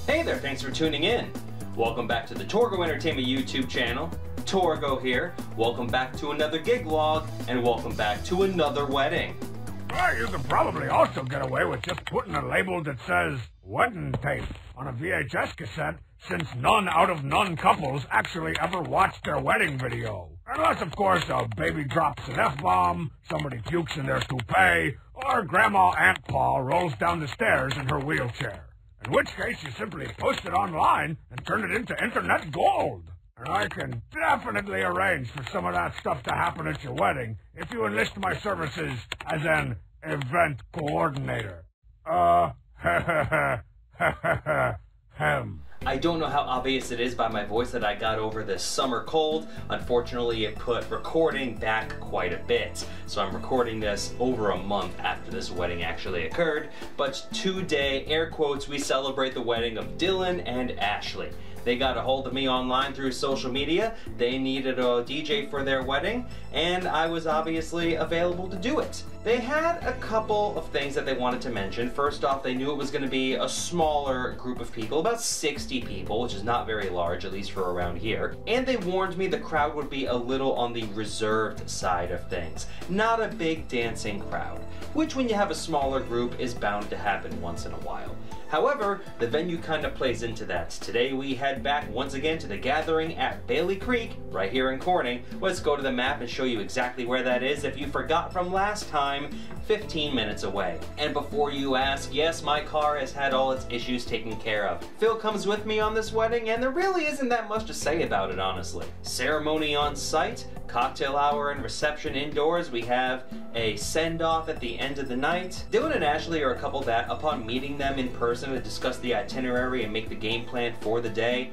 Hey there, thanks for tuning in. Welcome back to the Torgo Entertainment YouTube channel. Torgo here. Welcome back to another gig log, and welcome back to another wedding. Well, you could probably also get away with just putting a label that says wedding tape on a VHS cassette, since none out of none couples actually ever watched their wedding video. Unless, of course, a baby drops an F-bomb, somebody pukes in their toupee, or Grandma Aunt Paul rolls down the stairs in her wheelchair. In which case, you simply post it online and turn it into internet gold. And I can definitely arrange for some of that stuff to happen at your wedding if you enlist my services as an event coordinator. I don't know how obvious it is by my voice that I got over this summer cold. Unfortunately, it put recording back quite a bit. So I'm recording this over a month after this wedding actually occurred. But today, air quotes, we celebrate the wedding of Dylan and Ashley. They got a hold of me online through social media. They needed a DJ for their wedding, and I was obviously available to do it. They had a couple of things that they wanted to mention. First off, they knew it was going to be a smaller group of people, about 60 people, which is not very large, at least for around here. And they warned me the crowd would be a little on the reserved side of things. Not a big dancing crowd, which when you have a smaller group is bound to happen once in a while. However, the venue kind of plays into that. Today we head back once again to the gathering at Bailey Creek, right here in Corning. Let's go to the map and show you exactly where that is. If you forgot from last time, 15 minutes away. And before you ask, yes, my car has had all its issues taken care of. Phil comes with me on this wedding, and there really isn't that much to say about it, honestly. Ceremony on site, cocktail hour and reception indoors. We have a send-off at the end of the night. Dylan and Ashley are a couple that, upon meeting them in person to discuss the itinerary and make the game plan for the day,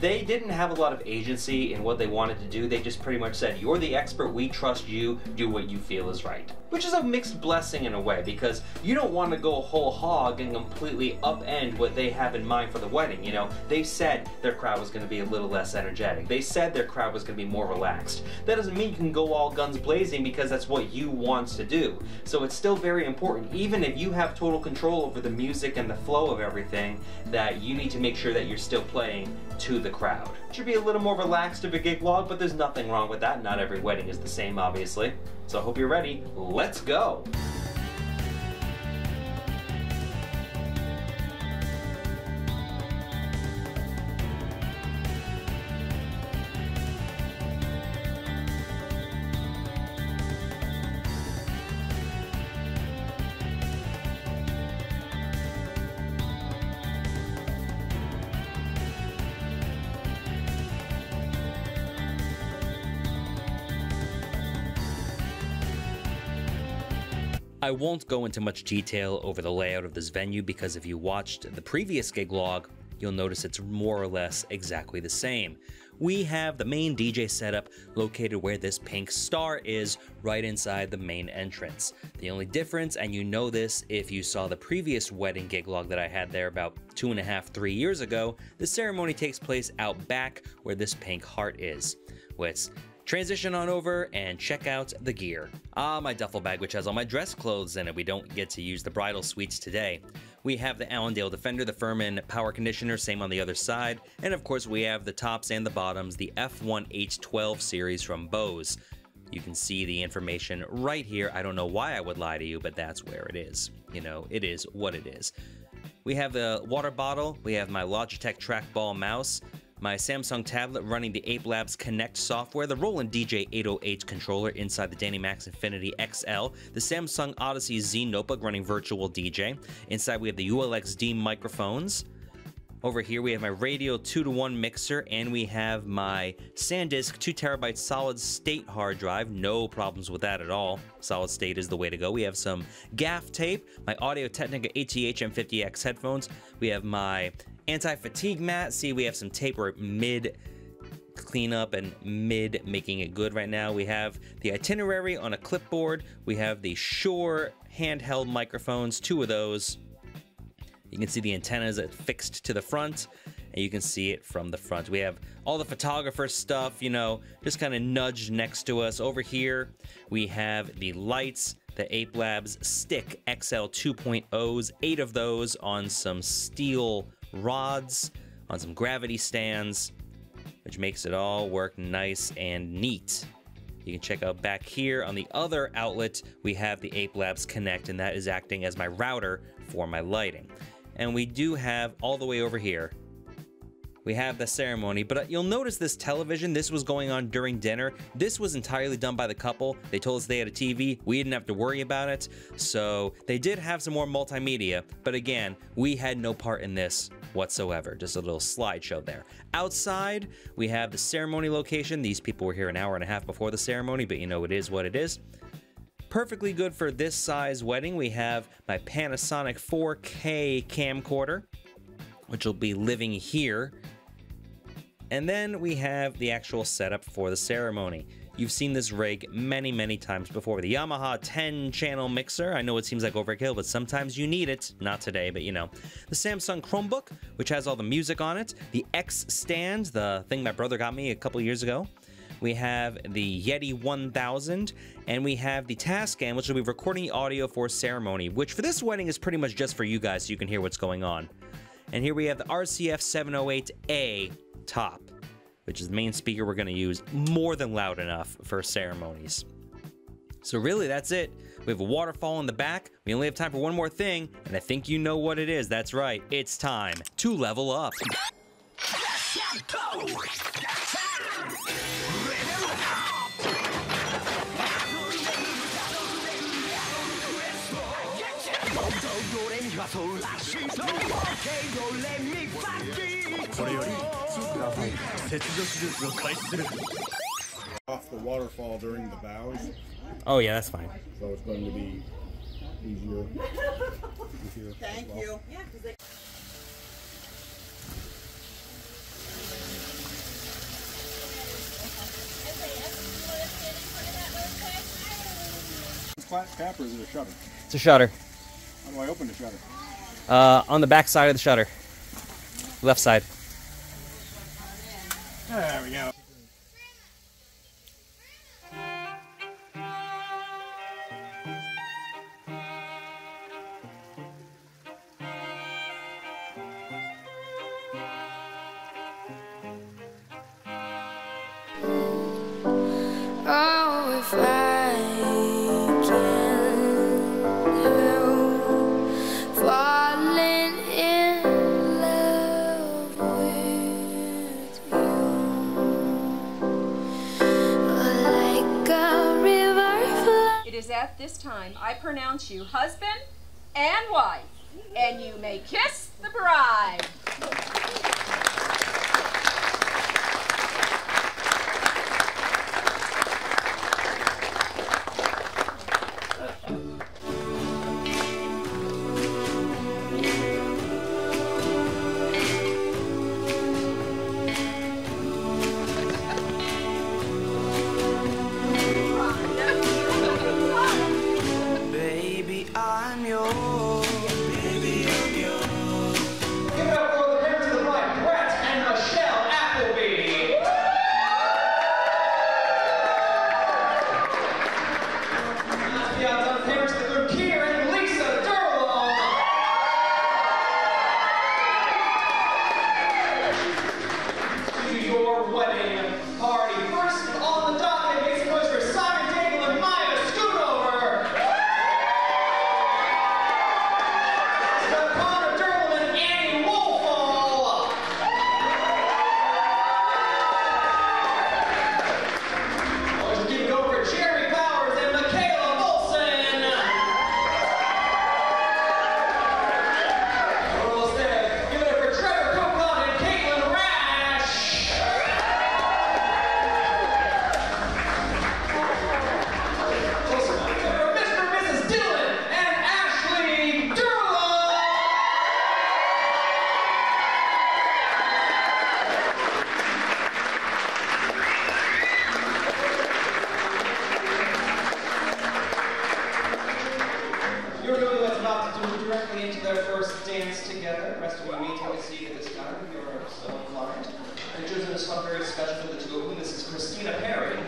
they didn't have a lot of agency in what they wanted to do. They just pretty much said, you're the expert, we trust you, do what you feel is right. Which is a mixed blessing in a way, because you don't want to go whole hog and completely upend what they have in mind for the wedding. You know, they said their crowd was going to be a little less energetic. They said their crowd was going to be more relaxed. That doesn't mean you can go all guns blazing because that's what you want to do. So it's still very important, even if you have total control over the music and the flow of everything, that you need to make sure that you're still playing to the crowd. It should be a little more relaxed of a gig log, but there's nothing wrong with that. Not every wedding is the same, obviously. So I hope you're ready. Let's go! I won't go into much detail over the layout of this venue because if you watched the previous gig log, you'll notice it's more or less exactly the same. We have the main DJ setup located where this pink star is, right inside the main entrance. The only difference, and you know this if you saw the previous wedding gig log that I had there about 2.5, 3 years ago, the ceremony takes place out back where this pink heart is. Let's transition on over and check out the gear. My duffel bag, which has all my dress clothes in it. We don't get to use the bridal suites today. We have the Allendale Defender, the Furman power conditioner, same on the other side. And of course we have the tops and the bottoms, the F1H12 series from Bose. You can see the information right here. I don't know why I would lie to you, but that's where it is. You know, it is what it is. We have the water bottle. We have my Logitech trackball mouse. My Samsung tablet running the Ape Labs Connect software, the Roland DJ 808 controller inside the Danny Max Infinity XL, the Samsung Odyssey Z notebook running Virtual DJ. Inside we have the ULXD microphones. Over here we have my Radio 2-to-1 mixer, and we have my SanDisk 2TB solid state hard drive. No problems with that at all. Solid state is the way to go. We have some gaff tape, my Audio-Technica ATH M50X headphones. We have my anti-fatigue mat. See, we have some tape. We're mid cleanup and mid making it good right now. We have the itinerary on a clipboard. We have the Shure handheld microphones, 2 of those. You can see the antennas fixed to the front, and you can see it from the front. We have all the photographer stuff, you know, just kind of nudged next to us. Over here, we have the lights, the Ape Labs Stick XL 2.0s, 8 of those on some steel rods, on some gravity stands, which makes it all work nice and neat. You can check out back here on the other outlet, we have the Ape Labs Connect, and that is acting as my router for my lighting. And we do have, all the way over here, we have the ceremony, but you'll notice this television, this was going on during dinner. This was entirely done by the couple. They told us they had a TV. We didn't have to worry about it. So they did have some more multimedia, but again, we had no part in this whatsoever. Just a little slideshow there. Outside, we have the ceremony location. These people were here an hour and a half before the ceremony, but you know, it is what it is. Perfectly good for this size wedding. We have my Panasonic 4K camcorder, which will be living here. And then we have the actual setup for the ceremony. You've seen this rig many, many times before. The Yamaha 10-channel mixer. I know it seems like overkill, but sometimes you need it. Not today, but you know. The Samsung Chromebook, which has all the music on it. The X stand, the thing my brother got me a couple years ago. We have the Yeti 1000, and we have the Tascam, which will be recording the audio for ceremony, which for this wedding is pretty much just for you guys so you can hear what's going on. And here we have the RCF 708A top, which is the main speaker we're going to use, more than loud enough for ceremonies. So really, that's it. We have a waterfall in the back. We only have time for one more thing, and I think you know what it is. That's right. It's time to level up. Off the waterfall during the bows, Oh yeah, that's fine. so it's going to be easier. Thank you. It's flat cap or is it a shutter? It's a shutter. How do I open the shutter? On the back side of the shutter. Left side. There we go. Oh, if I can help falling in love with you, like a river flow. It is at this time I pronounce you husband and wife, and you may kiss the bride. Baby, I'm yours. Baby, I'm yours. Give it up for the parents of the bride. you may take a seat at this time if you're so inclined. I've chosen a spot very special for the two of them. This is Christina Perry.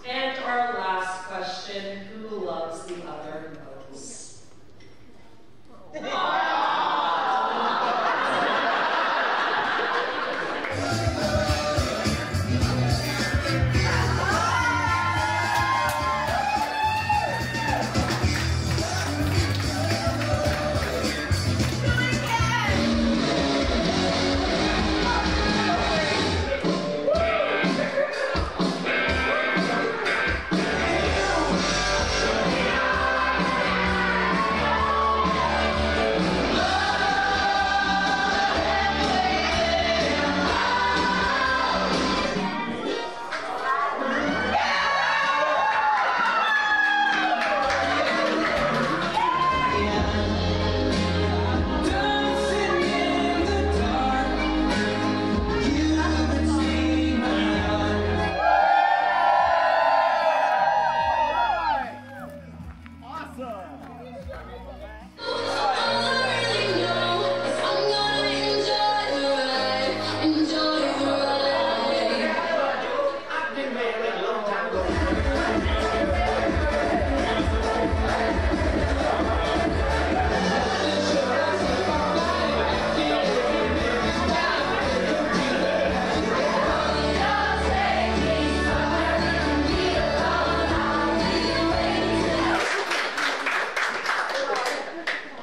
And our last question, who loves the other most?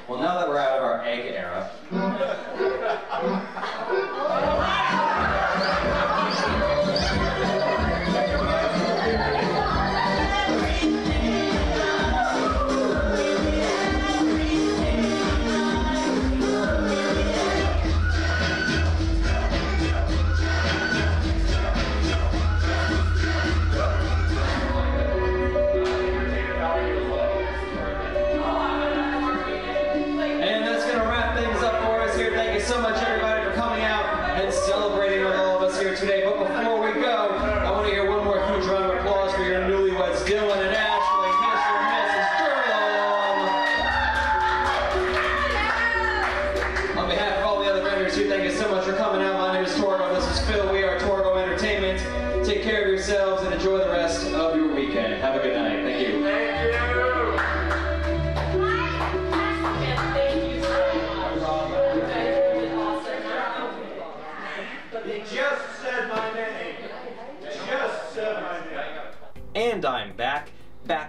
Well, now that we're out of our egg era, so much everybody for coming out and celebrating with all of us here today. But before we go, I want to hear one more huge round of applause for your newlyweds, Dylan and Ashley, Mr. and Mrs. Furlong. On behalf of all the other vendors here, thank you so much for coming out. My name is Torgo, this is Phil, we are Torgo Entertainment. Take care of yourselves and enjoy the rest of your weekend. Have a good night. Thank you. Thank you. Just said my name. Just said my name. And I'm back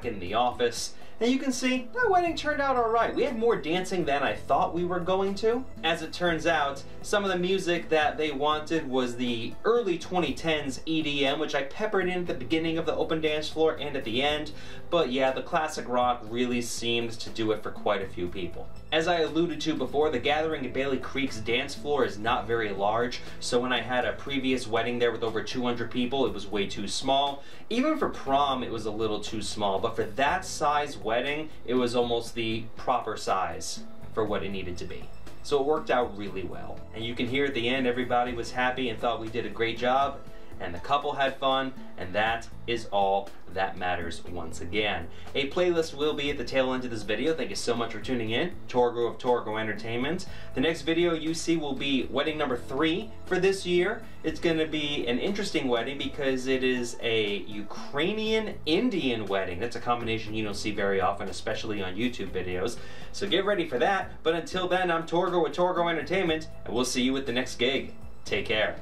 in the office. And you can see, that wedding turned out alright. We had more dancing than I thought we were going to. As it turns out, some of the music that they wanted was the early 2010s EDM, which I peppered in at the beginning of the open dance floor and at the end. But yeah, the classic rock really seemed to do it for quite a few people. As I alluded to before, the gathering at Bailey Creek's dance floor is not very large, so when I had a previous wedding there with over 200 people, it was way too small. Even for prom, it was a little too small, but for that size wedding, it was almost the proper size for what it needed to be. So it worked out really well. And you can hear at the end, everybody was happy and thought we did a great job, and the couple had fun, and that is all that matters once again. A playlist will be at the tail end of this video. Thank you so much for tuning in. Torgo of Torgo Entertainment. The next video you see will be wedding number 3 for this year. It's going to be an interesting wedding because it is a Ukrainian Indian wedding. That's a combination you don't see very often, especially on YouTube videos. So get ready for that. But until then, I'm Torgo with Torgo Entertainment, and we'll see you at the next gig. Take care.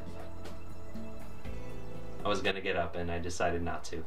I was gonna get up and I decided not to.